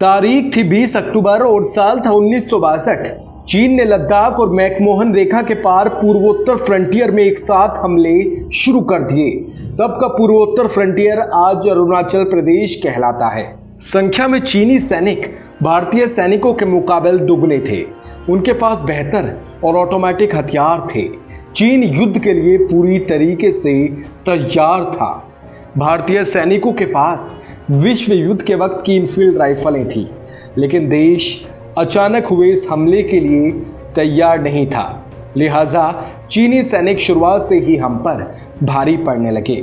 तारीख थी 20 अक्टूबर और साल था 1962। चीन ने लद्दाख और मैकमोहन रेखा के पार पूर्वोत्तर फ्रंटियर में एक साथ हमले शुरू कर दिए। तब का पूर्वोत्तर फ्रंटियर आज अरुणाचल प्रदेश कहलाता है। संख्या में चीनी सैनिक भारतीय सैनिकों के मुकाबले दुगने थे। उनके पास बेहतर और ऑटोमेटिक हथियार थे। चीन युद्ध के लिए पूरी तरीके से तैयार था। भारतीय सैनिकों के पास विश्व युद्ध के वक्त की इनफील्ड राइफलें थी, लेकिन देश अचानक हुए इस हमले के लिए तैयार नहीं था। लिहाजा चीनी सैनिक शुरुआत से ही हम पर भारी पड़ने लगे।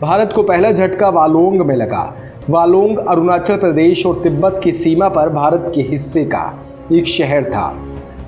भारत को पहला झटका वालोंग में लगा। वालोंग अरुणाचल प्रदेश और तिब्बत की सीमा पर भारत के हिस्से का एक शहर था।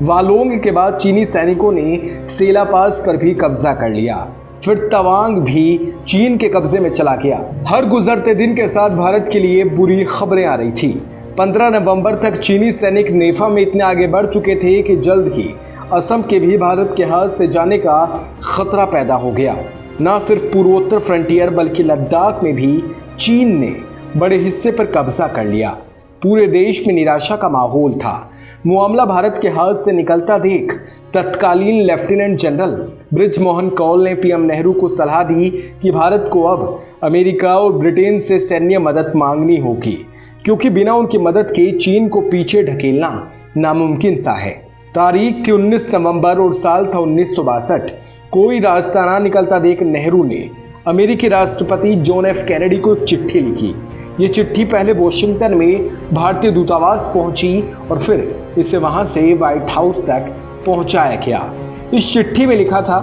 वालोंग के बाद चीनी सैनिकों ने सेला पास पर भी कब्जा कर लिया। फिर तवांग भी चीन के कब्जे में चला गया। हर गुजरते दिन के साथ भारत के लिए बुरी खबरें आ रही थी। 15 नवंबर तक चीनी सैनिक नेफा में इतने आगे बढ़ चुके थे कि जल्द ही असम के भी भारत के हाथ से जाने का खतरा पैदा हो गया। न सिर्फ पूर्वोत्तर फ्रंटियर बल्कि लद्दाख में भी चीन ने बड़े हिस्से पर कब्जा कर लिया। पूरे देश में निराशा का माहौल था। मामला भारत के हाथ से निकलता देख तत्कालीन लेफ्टिनेंट जनरल ब्रिज मोहन कौल ने पीएम नेहरू को सलाह दी कि भारत को अब अमेरिका और ब्रिटेन से सैन्य मदद मांगनी होगी, क्योंकि बिना उनकी मदद के चीन को पीछे ढकेलना नामुमकिन सा है। तारीख थी 19 नवंबर और साल था 1962। कोई रास्ता ना निकलता देख नेहरू ने अमेरिकी राष्ट्रपति जॉन एफ कैनेडी को एक चिट्ठी लिखी। ये चिट्ठी पहले वॉशिंगटन में भारतीय दूतावास पहुंची और फिर इसे वहां से व्हाइट हाउस तक पहुंचाया गया। इस चिट्ठी में लिखा था,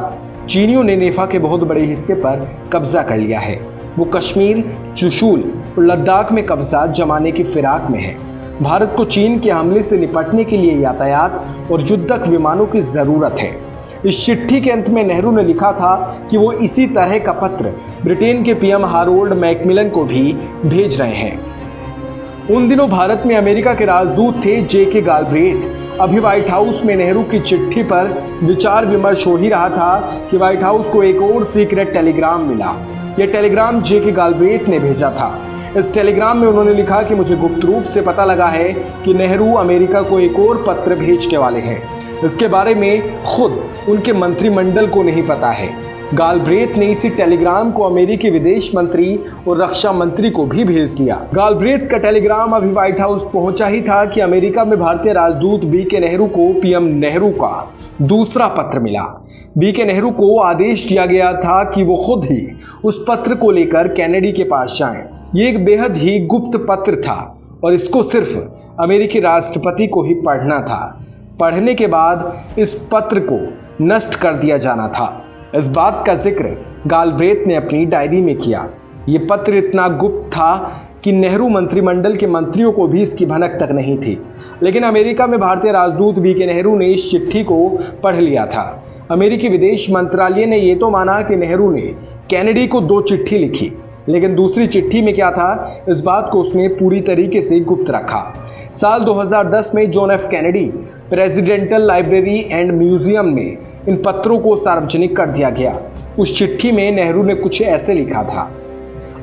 चीनियों ने नेफा के बहुत बड़े हिस्से पर कब्जा कर लिया है। वो कश्मीर, चुशूल और लद्दाख में कब्जा जमाने की फिराक में है। भारत को चीन के हमले से निपटने के लिए यातायात और युद्धक विमानों की जरूरत है। इस चिट्ठी के अंत में नेहरू ने लिखा था कि वो इसी तरह का पत्र ब्रिटेन के पीएम हारोल्ड मैकमिलन को भी भेज रहे हैं। उन दिनों भारत में अमेरिका के राजदूत थे जे.के. गालब्रेथ। अभी व्हाइट हाउस में नेहरू की चिट्ठी पर विचार विमर्श हो ही रहा था कि व्हाइट हाउस को एक और सीक्रेट टेलीग्राम मिला। यह टेलीग्राम जे.के. गालब्रेथ ने भेजा था। इस टेलीग्राम में उन्होंने लिखा कि मुझे गुप्त रूप से पता लगा है कि नेहरू अमेरिका को एक और पत्र भेजने वाले हैं। इसके बारे में खुद उनके मंत्रिमंडल को नहीं पता है। गालब्रेथ ने इसी टेलीग्राम को अमेरिकी विदेश मंत्री और रक्षा मंत्री को भी भेज दिया। गालब्रेथ का टेलीग्राम अभी व्हाइट हाउस पहुंचा ही था कि अमेरिका में भारतीय राजदूत बी.के. नेहरू को पीएम नेहरू का दूसरा पत्र मिला। बी.के. नेहरू को आदेश दिया गया था कि वो खुद ही उस पत्र को लेकर कैनेडी के पास जाएं। ये एक बेहद ही गुप्त पत्र था और इसको सिर्फ अमेरिकी राष्ट्रपति को ही पढ़ना था। पढ़ने के बाद इस पत्र को नष्ट कर दिया जाना था। इस बात का जिक्र गालब्रेथ ने अपनी डायरी में किया। ये पत्र इतना गुप्त था कि नेहरू मंत्रिमंडल के मंत्रियों को भी इसकी भनक तक नहीं थी। लेकिन अमेरिका में भारतीय राजदूत बी.के. नेहरू ने इस चिट्ठी को पढ़ लिया था। अमेरिकी विदेश मंत्रालय ने ये तो माना कि नेहरू ने कैनेडी को 2 चिट्ठी लिखी, लेकिन दूसरी चिट्ठी में क्या था, इस बात को उसने पूरी तरीके से गुप्त रखा। साल 2010 में John F Kennedy presidential library and museum में इन पत्रों को सार्वजनिक कर दिया गया। उस चिट्ठी में नेहरू ने कुछ ऐसे लिखा था,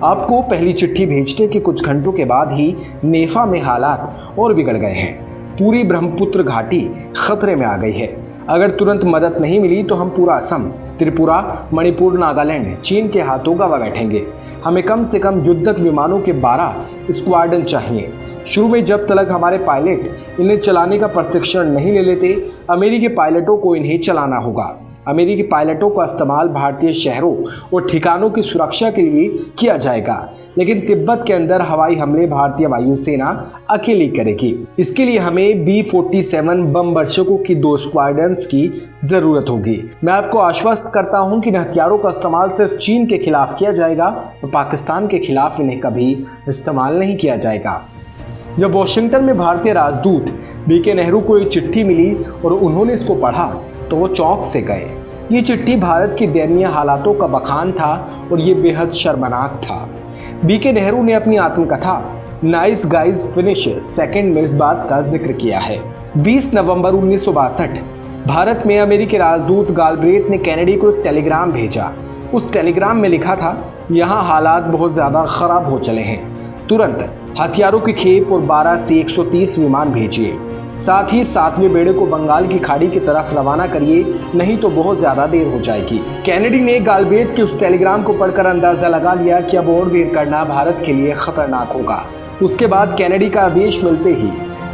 आपको पहली चिट्ठी भेजने के कुछ घंटों के बाद ही नेफा में हालात और बिगड़ गए हैं। पूरी ब्रह्मपुत्र घाटी खतरे में आ गई है। अगर तुरंत मदद नहीं मिली तो हम पूरा असम, त्रिपुरा, मणिपुर, नागालैंड चीन के हाथों गवा बैठेंगे। हमें कम से कम युद्धक विमानों के 12 स्क्वाड्रन चाहिए। शुरू में जब तक हमारे पायलट इन्हें चलाने का प्रशिक्षण नहीं ले लेते, अमेरिकी पायलटों को इन्हें चलाना होगा। अमेरिकी पायलटों का इस्तेमाल भारतीय शहरों और ठिकानों की सुरक्षा के लिए किया जाएगा, लेकिन तिब्बत के अंदर हवाई हमले भारतीय वायुसेना अकेली करेगी। इसके लिए हमें B-47 बम वर्षकों की 2 स्क्वाड्रन्स की जरूरत होगी। मैं आपको आश्वस्त करता हूं कि इन हथियारों का इस्तेमाल सिर्फ चीन के खिलाफ किया जाएगा और पाकिस्तान के खिलाफ इन्हें कभी इस्तेमाल नहीं किया जाएगा। जब वॉशिंगटन में भारतीय राजदूत बी.के. नेहरू को एक चिट्ठी मिली और उन्होंने इसको पढ़ा तो वो चौंक से गए। ये चिट्ठी भारत की दयनीय हालातों का बखान था और ये बेहद शर्मनाक था। बी.के. नेहरू ने अपनी आत्मकथा नाइस गाइज फिनिश सेकंड में इस बात का जिक्र किया है। 20 नवंबर 1962 भारत में अमेरिकी राजदूत गालब्रेथ ने कैनेडी को एक टेलीग्राम भेजा। उस टेलीग्राम में लिखा था, यहाँ हालात बहुत ज़्यादा ख़राब हो चले हैं, तुरंत हथियारों की खेप और 12 से 130 विमान भेजिए। साथ ही 7वें बेड़े को बंगाल की खाड़ी की तरफ रवाना करिए, नहीं तो बहुत ज्यादा देर हो जाएगी। कैनेडी ने गालबेद के उस टेलीग्राम को पढ़कर अंदाजा लगा लिया कि अब और देर करना भारत के लिए खतरनाक होगा। उसके बाद कैनेडी का आदेश मिलते ही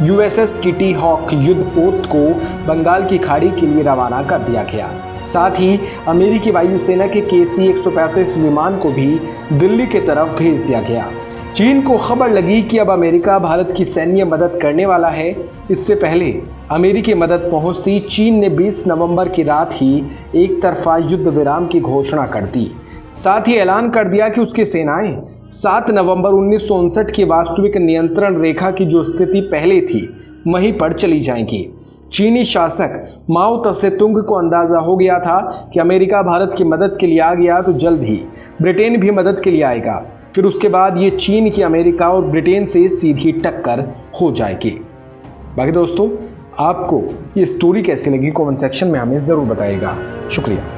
यूएसएस किटी हॉक युद्धपोत को बंगाल की खाड़ी के लिए रवाना कर दिया गया। साथ ही अमेरिकी वायुसेना के KC-135 विमान को भी दिल्ली की तरफ भेज दिया गया। चीन को खबर लगी कि अब अमेरिका भारत की सैन्य मदद करने वाला है। इससे पहले अमेरिकी मदद पहुंचती चीन ने 20 नवंबर की रात ही एक तरफा युद्ध विराम की घोषणा कर दी। साथ ही ऐलान कर दिया कि उसकी सेनाएं 7 नवंबर 1959 की वास्तविक नियंत्रण रेखा की जो स्थिति पहले थी वहीं पर चली जाएंगी। चीनी शासक माओ त्से-तुंग को अंदाजा हो गया था कि अमेरिका भारत की मदद के लिए आ गया तो जल्द ही ब्रिटेन भी मदद के लिए आएगा। फिर उसके बाद ये चीन की अमेरिका और ब्रिटेन से सीधी टक्कर हो जाएगी। बाकी दोस्तों, आपको ये स्टोरी कैसी लगी कमेंट सेक्शन में हमें ज़रूर बताइएगा। शुक्रिया।